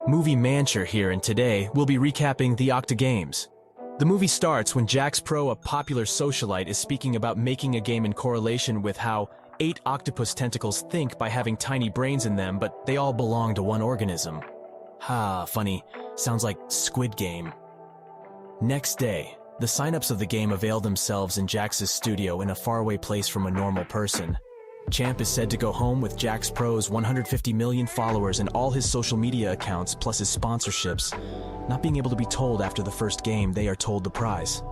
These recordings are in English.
Movie Mancher here, and today we'll be recapping the OCTOGAMES. The movie starts when Jax Pro, a popular socialite, is speaking about making a game in correlation with how 8 octopus tentacles think by having tiny brains in them, but they all belong to one organism. Ha, funny. Sounds like Squid Game. Next day, the signups of the game avail themselves in Jax's studio in a faraway place from a normal person. Champ is said to go home with Jax Pro's 150 million followers and all his social media accounts plus his sponsorships. Not being able to be told after the first game, they are told the prize.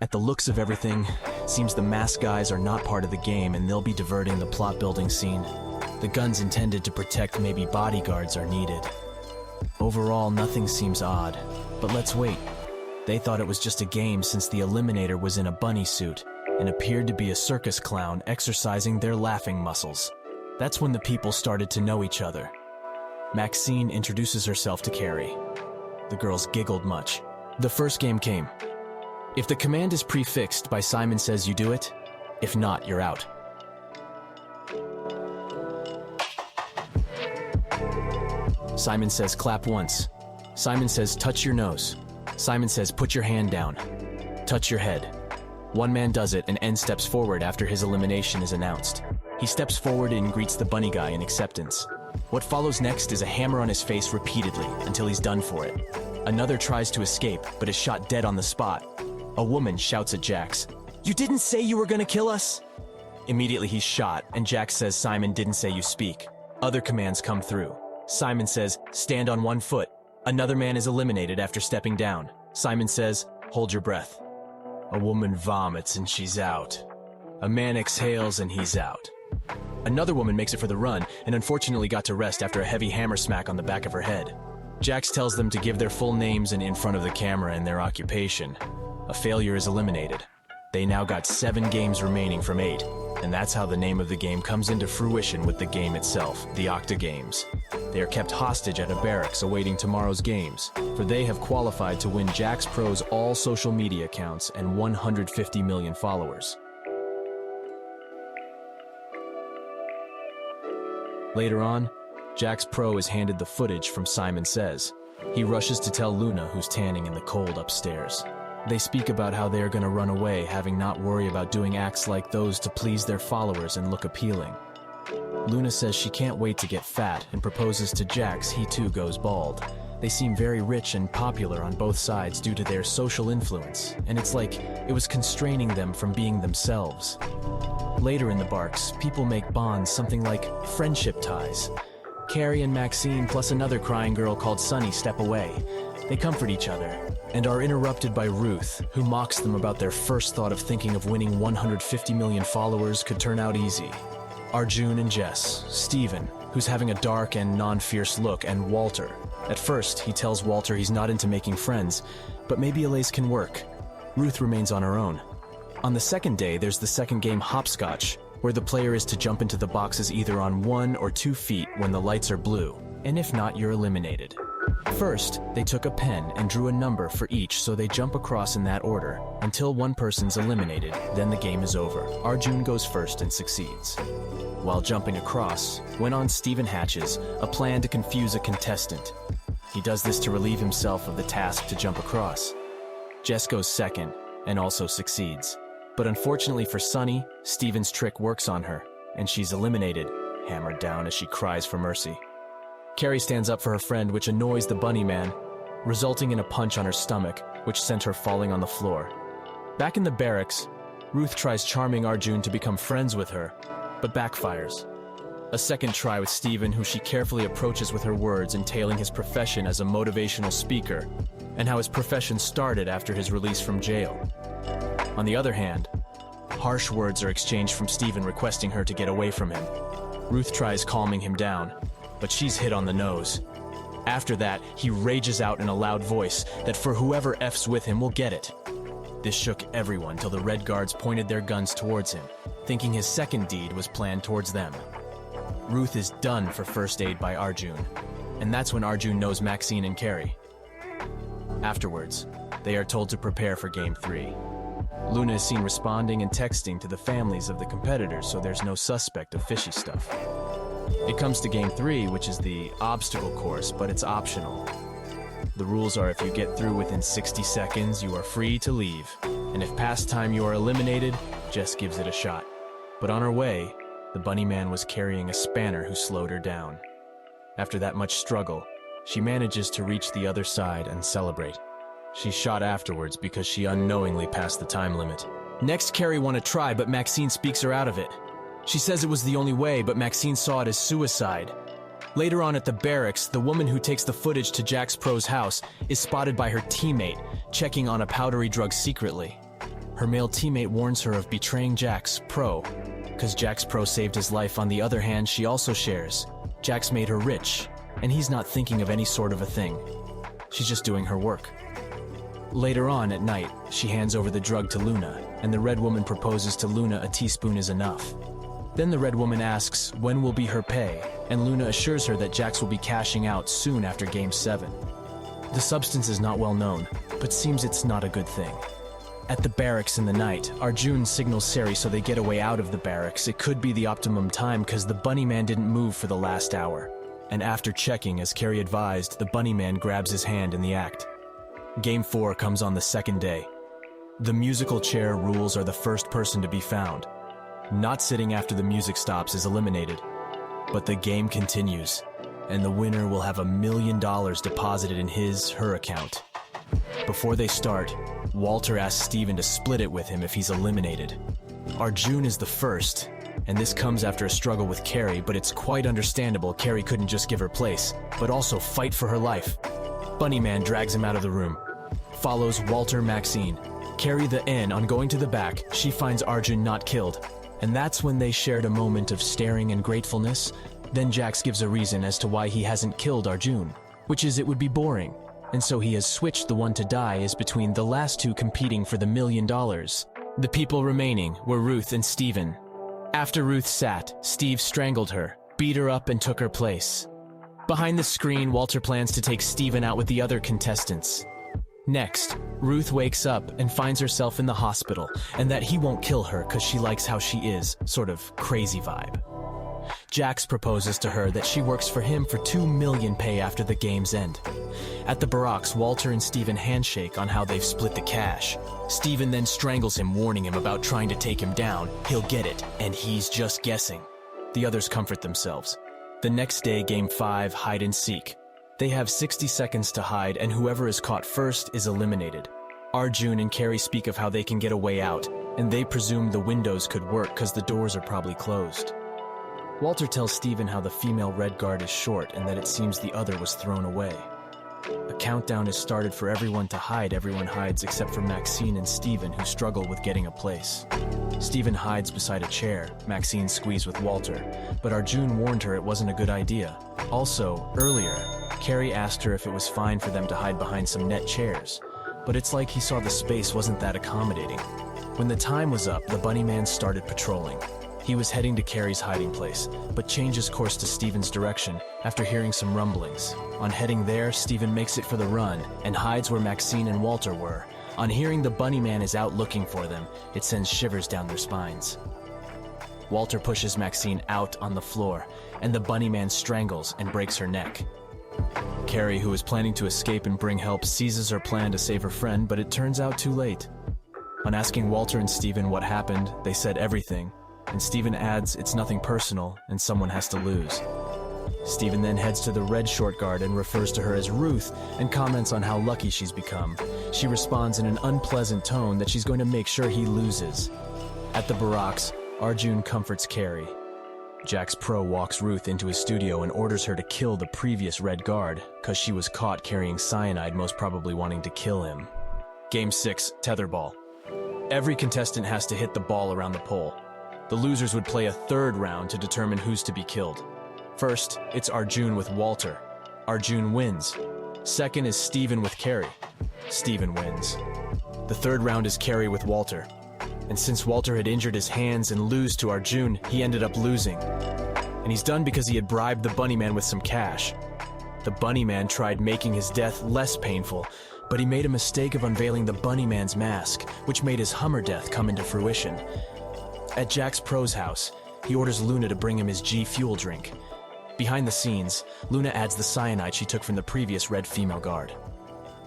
At the looks of everything, seems the masked guys are not part of the game and they'll be diverting the plot building scene. The guns intended to protect maybe bodyguards are needed. Overall, nothing seems odd, but let's wait. They thought it was just a game since the Eliminator was in a bunny suit and appeared to be a circus clown exercising their laughing muscles. That's when the people started to know each other. Maxine introduces herself to Carrie. The girls giggled much. The first game came. If the command is prefixed by Simon Says You Do It, if not, you're out. Simon says clap once. Simon says touch your nose. Simon says put your hand down. Touch your head. One man does it and N steps forward after his elimination is announced. He steps forward and greets the bunny guy in acceptance. What follows next is a hammer on his face repeatedly until he's done for it. Another tries to escape but is shot dead on the spot. A woman shouts at Jax, "You didn't say you were gonna kill us?" Immediately he's shot and Jax says Simon didn't say you speak. Other commands come through. Simon says, stand on one foot. Another man is eliminated after stepping down. Simon says, hold your breath. A woman vomits and she's out. A man exhales and he's out. Another woman makes it for the run and unfortunately got to rest after a heavy hammer smack on the back of her head. Jax tells them to give their full names and in front of the camera and their occupation. A failure is eliminated. They now got 7 games remaining from 8, and that's how the name of the game comes into fruition with the game itself, the OCTOGAMES. They are kept hostage at a barracks awaiting tomorrow's games, for they have qualified to win Jax Pro's all social media accounts and 150 million followers. Later on, Jax Pro is handed the footage from Simon Says. He rushes to tell Luna, who's tanning in the cold upstairs. They speak about how they are going to run away, having not worry about doing acts like those to please their followers and look appealing. Luna says she can't wait to get fat and proposes to Jax he too goes bald. They seem very rich and popular on both sides due to their social influence, and it's like it was constraining them from being themselves. Later in the Barks, people make bonds something like friendship ties. Carrie and Maxine plus another crying girl called Sunny step away. They comfort each other, and are interrupted by Ruth, who mocks them about their first thought of thinking of winning 150 million followers could turn out easy. Arjun and Jess, Steven, who's having a dark and non-fierce look, and Walter. At first, he tells Walter he's not into making friends, but maybe a lace can work. Ruth remains on her own. On the second day, there's the second game HOPSCOTCH, where the player is to jump into the boxes either on 1 or 2 feet when the lights are blue, and if not, you're eliminated. First, they took a pen and drew a number for each so they jump across in that order, until one person's eliminated, then the game is over. Arjun goes first and succeeds. While jumping across, went on Steven hatches a plan to confuse a contestant. He does this to relieve himself of the task to jump across. Jess goes second, and also succeeds. But unfortunately for Sunny, Steven's trick works on her, and she's eliminated, hammered down as she cries for mercy. Carrie stands up for her friend, which annoys the bunny man, resulting in a punch on her stomach, which sent her falling on the floor. Back in the barracks, Ruth tries charming Arjun to become friends with her, but backfires. A second try with Steven, who she carefully approaches with her words entailing his profession as a motivational speaker, and how his profession started after his release from jail. On the other hand, harsh words are exchanged from Steven requesting her to get away from him. Ruth tries calming him down, but she's hit on the nose. After that, he rages out in a loud voice that for whoever F's with him will get it. This shook everyone till the Red Guards pointed their guns towards him, thinking his second deed was planned towards them. Ruth is done for first aid by Arjun, and that's when Arjun knows Maxine and Carrie. Afterwards, they are told to prepare for Game 3. Luna is seen responding and texting to the families of the competitors so there's no suspect of fishy stuff. It comes to Game 3, which is the obstacle course, but it's optional. The rules are if you get through within 60 seconds, you are free to leave. And if past time you are eliminated, Jess gives it a shot. But on her way, the bunny man was carrying a spanner who slowed her down. After that much struggle, she manages to reach the other side and celebrate. She's shot afterwards because she unknowingly passed the time limit. Next, Carrie wants to try, but Maxine speaks her out of it. She says it was the only way, but Maxine saw it as suicide. Later on at the barracks, the woman who takes the footage to Jax Pro's house is spotted by her teammate, checking on a powdery drug secretly. Her male teammate warns her of betraying Jax Pro, because Jax Pro saved his life. On the other hand, she also shares. Jax made her rich, and he's not thinking of any sort of a thing. She's just doing her work. Later on at night, she hands over the drug to Luna, and the red woman proposes to Luna a teaspoon is enough. Then the red woman asks when will be her pay, and Luna assures her that Jax will be cashing out soon after Game 7. The substance is not well known, but seems it's not a good thing. At the barracks in the night, Arjun signals Sari so they get a way out of the barracks. It could be the optimum time because the bunny man didn't move for the last hour. And after checking, as Carrie advised, the bunny man grabs his hand in the act. Game 4 comes on the second day. The musical chair rules are the first person to be found. Not sitting after the music stops is eliminated. But the game continues, and the winner will have $1 million deposited in her account. Before they start, Walter asks Steven to split it with him if he's eliminated. Arjun is the first, and this comes after a struggle with Carrie, but it's quite understandable Carrie couldn't just give her place, but also fight for her life. Bunny Man drags him out of the room. Follows Walter Maxine. Carrie the N on going to the back, she finds Arjun not killed. And that's when they shared a moment of staring and gratefulness. Then Jax gives a reason as to why he hasn't killed Arjun, which is it would be boring. And so he has switched the one to die is between the last two competing for the $1 million. The people remaining were Ruth and Steven. After Ruth sat, Steve strangled her, beat her up and took her place. Behind the screen, Walter plans to take Steven out with the other contestants. Next, Ruth wakes up and finds herself in the hospital, and that he won't kill her because she likes how she is, sort of crazy vibe. Jax proposes to her that she works for him for $2 million pay after the game's end. At the barracks, Walter and Steven handshake on how they've split the cash. Steven then strangles him, warning him about trying to take him down. He'll get it, and he's just guessing. The others comfort themselves. The next day, Game 5, hide and seek. They have 60 seconds to hide, and whoever is caught first is eliminated. Arjun and Carrie speak of how they can get a way out, and they presume the windows could work because the doors are probably closed. Walter tells Steven how the female red guard is short and that it seems the other was thrown away. A countdown is started for everyone to hide. Everyone hides except for Maxine and Steven, who struggle with getting a place. Steven hides beside a chair, Maxine squeezed with Walter, but Arjun warned her it wasn't a good idea. Also, earlier, Carrie asked her if it was fine for them to hide behind some net chairs, but it's like he saw the space wasn't that accommodating. When the time was up, the bunny man started patrolling. He was heading to Carrie's hiding place, but changes course to Steven's direction after hearing some rumblings. On heading there, Steven makes it for the run and hides where Maxine and Walter were. On hearing the bunny man is out looking for them, it sends shivers down their spines. Walter pushes Maxine out on the floor, and the bunny man strangles and breaks her neck. Carrie, who is planning to escape and bring help, seizes her plan to save her friend, but it turns out too late. On asking Walter and Steven what happened, they said everything, and Steven adds it's nothing personal and someone has to lose. Steven then heads to the red short guard and refers to her as Ruth and comments on how lucky she's become. She responds in an unpleasant tone that she's going to make sure he loses. At the barracks, Arjun comforts Carrie. Jax Pro walks Ruth into his studio and orders her to kill the previous red guard because she was caught carrying cyanide, most probably wanting to kill him. Game 6, Tetherball. Every contestant has to hit the ball around the pole. The losers would play a third round to determine who's to be killed. First, it's Arjun with Walter. Arjun wins. Second is Steven with Carrie. Steven wins. The third round is Carrie with Walter. And since Walter had injured his hands and lose to Arjun, he ended up losing. And he's done because he had bribed the bunny man with some cash. The bunny man tried making his death less painful, but he made a mistake of unveiling the bunny man's mask, which made his Hummer death come into fruition. At Jax Pro's house, he orders Luna to bring him his G Fuel drink. Behind the scenes, Luna adds the cyanide she took from the previous red female guard.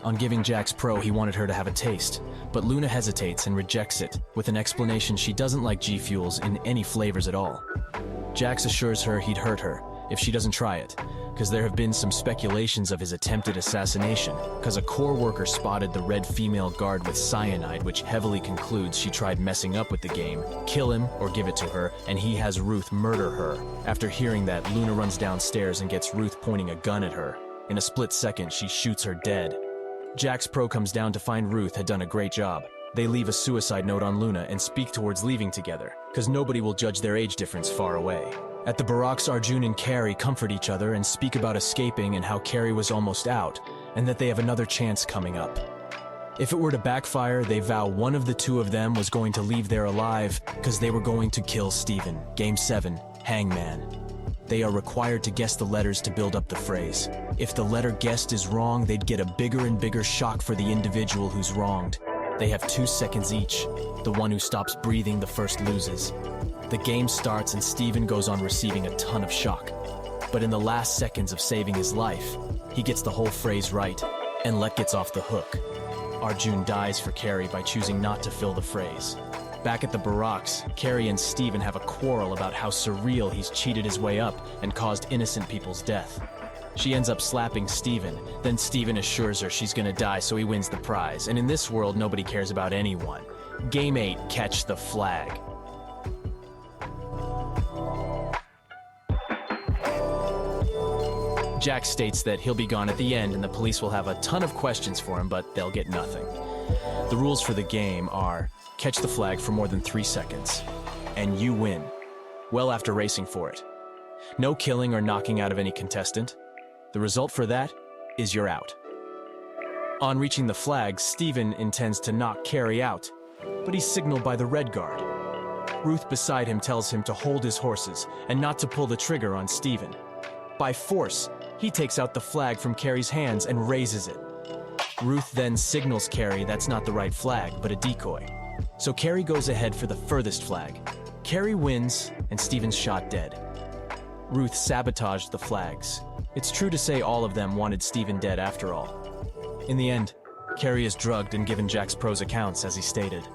On giving Jax Pro, he wanted her to have a taste, but Luna hesitates and rejects it, with an explanation she doesn't like G Fuels in any flavors at all. Jax assures her he'd hurt her if she doesn't try it, because there have been some speculations of his attempted assassination, because a core worker spotted the red female guard with cyanide, which heavily concludes she tried messing up with the game, kill him or give it to her, and he has Ruth murder her. After hearing that, Luna runs downstairs and gets Ruth pointing a gun at her. In a split second, she shoots her dead. Jax Pro comes down to find Ruth had done a great job. They leave a suicide note on Luna and speak towards leaving together, because nobody will judge their age difference far away. At the barracks, Arjun and Carrie comfort each other and speak about escaping and how Carrie was almost out, and that they have another chance coming up. If it were to backfire, they vow one of the two of them was going to leave there alive, because they were going to kill Steven. Game 7, Hangman. They are required to guess the letters to build up the phrase. If the letter guessed is wrong, they'd get a bigger and bigger shock for the individual who's wronged. They have 2 seconds each. The one who stops breathing the first loses. The game starts and Steven goes on receiving a ton of shock. But in the last seconds of saving his life, he gets the whole phrase right, and Let gets off the hook. Arjun dies for Carrie by choosing not to fill the phrase. Back at the barracks, Carrie and Steven have a quarrel about how surreal he's cheated his way up and caused innocent people's death. She ends up slapping Steven, then Steven assures her she's gonna die so he wins the prize, and in this world nobody cares about anyone. Game 8, Catch the Flag. Jax states that he'll be gone at the end and the police will have a ton of questions for him, but they'll get nothing. The rules for the game are: catch the flag for more than 3 seconds, and you win, well after racing for it. No killing or knocking out of any contestant. The result for that is you're out. On reaching the flag, Steven intends to knock Carrie out, but he's signaled by the red guard. Ruth beside him tells him to hold his horses and not to pull the trigger on Steven. By force, he takes out the flag from Carrie's hands and raises it. Ruth then signals Carrie that's not the right flag, but a decoy. So Carrie goes ahead for the furthest flag. Carrie wins, and Steven's shot dead. Ruth sabotaged the flags. It's true to say all of them wanted Steven dead after all. In the end, Carrie is drugged and given Jax Pro's accounts as he stated.